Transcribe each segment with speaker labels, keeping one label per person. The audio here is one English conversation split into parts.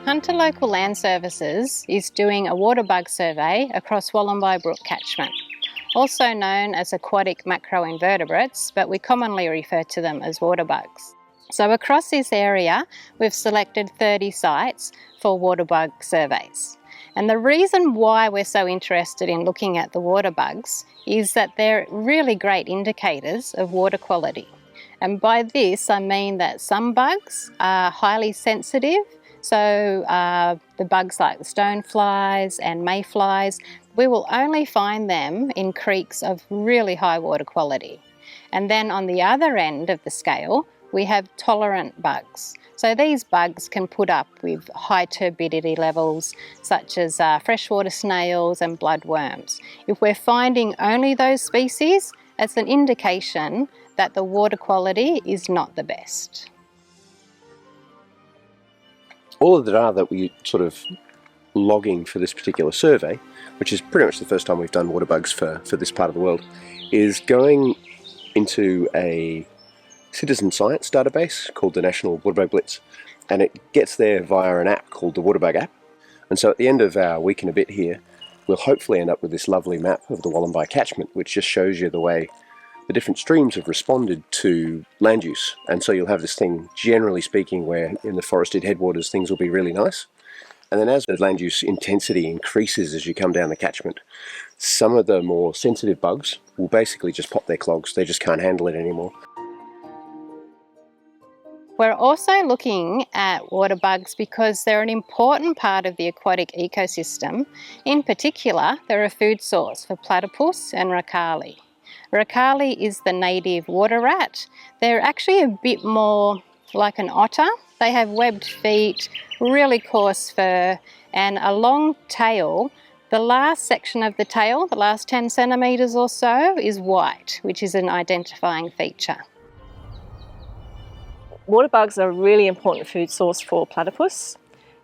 Speaker 1: Hunter Local Land Services is doing a waterbug survey across Wollombi Brook catchment, also known as aquatic macroinvertebrates, but we commonly refer to them as waterbugs. So across this area, we've selected 30 sites for waterbug surveys. And the reason why we're so interested in looking at the waterbugs is that they're really great indicators of water quality. And by this, I mean that some bugs are highly sensitive. So the bugs like the stoneflies and mayflies, we will only find them in creeks of really high water quality. And then on the other end of the scale, we have tolerant bugs. So these bugs can put up with high turbidity levels, such as freshwater snails and bloodworms. If we're finding only those species, it's an indication that the water quality is not the best.
Speaker 2: All of the data that we sort of logging for this particular survey, which is pretty much the first time we've done waterbugs for this part of the world, is going into a citizen science database called the National Waterbug Blitz, and it gets there via an app called the Waterbug App. And so at the end of our week and a bit here, we'll hopefully end up with this lovely map of the Wollombi catchment, which just shows you the way the different streams have responded to land use. And so you'll have this thing, generally speaking, where in the forested headwaters things will be really nice. And then as the land use intensity increases as you come down the catchment, some of the more sensitive bugs will basically just pop their clogs. They just can't handle it anymore.
Speaker 1: We're also looking at waterbugs because they're an important part of the aquatic ecosystem. In particular, they're a food source for platypus and racali. Racali is the native water rat. They're actually a bit more like an otter. They have webbed feet, really coarse fur, and a long tail. The last section of the tail, the last 10 centimetres or so, is white, which is an identifying feature.
Speaker 3: Waterbugs are a really important food source for platypus.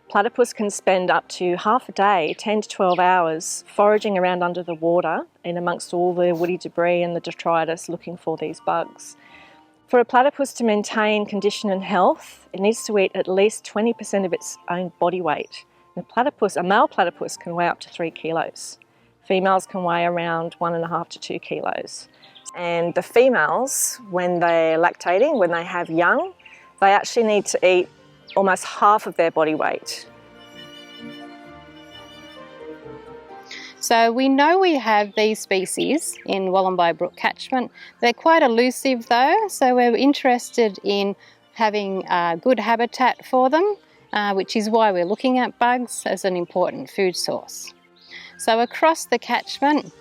Speaker 3: Platypus can spend up to half a day, 10 to 12 hours, foraging around under the water in amongst all the woody debris and the detritus looking for these bugs. For a platypus to maintain condition and health, it needs to eat at least 20% of its own body weight. A male platypus can weigh up to 3 kilos. Females can weigh around 1.5 to 2 kilos. And the females, when they're lactating, when they have young, they actually need to eat almost half of their body weight.
Speaker 1: So we know we have these species in Wollombi Brook catchment. They're quite elusive though, so we're interested in having a good habitat for them, which is why we're looking at bugs as an important food source. So across the catchment,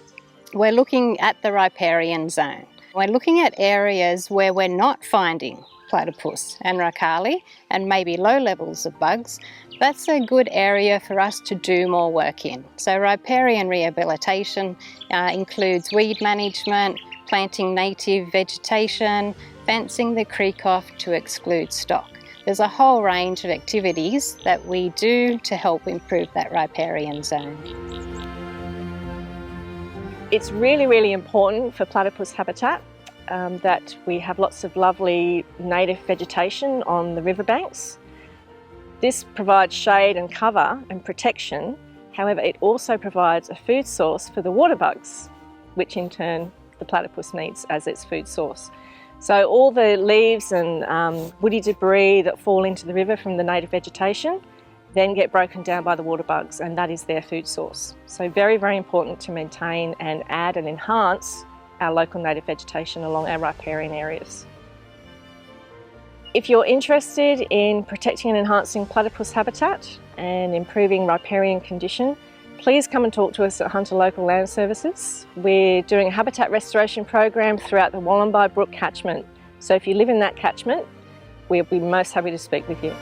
Speaker 1: we're looking at the riparian zone. We're looking at areas where we're not finding platypus and racali and maybe low levels of bugs. That's a good area for us to do more work in. So riparian rehabilitation includes weed management, planting native vegetation, fencing the creek off to exclude stock. There's a whole range of activities that we do to help improve that riparian zone.
Speaker 3: It's really, really important for platypus habitat that we have lots of lovely native vegetation on the riverbanks. This provides shade and cover and protection. However, it also provides a food source for the waterbugs, which in turn the platypus needs as its food source. So all the leaves and woody debris that fall into the river from the native vegetation then get broken down by the waterbugs, and that is their food source. So very, very important to maintain and add and enhance our local native vegetation along our riparian areas. If you're interested in protecting and enhancing platypus habitat and improving riparian condition, please come and talk to us at Hunter Local Land Services. We're doing a habitat restoration program throughout the Wollombi Brook catchment. So if you live in that catchment, we'll be most happy to speak with you.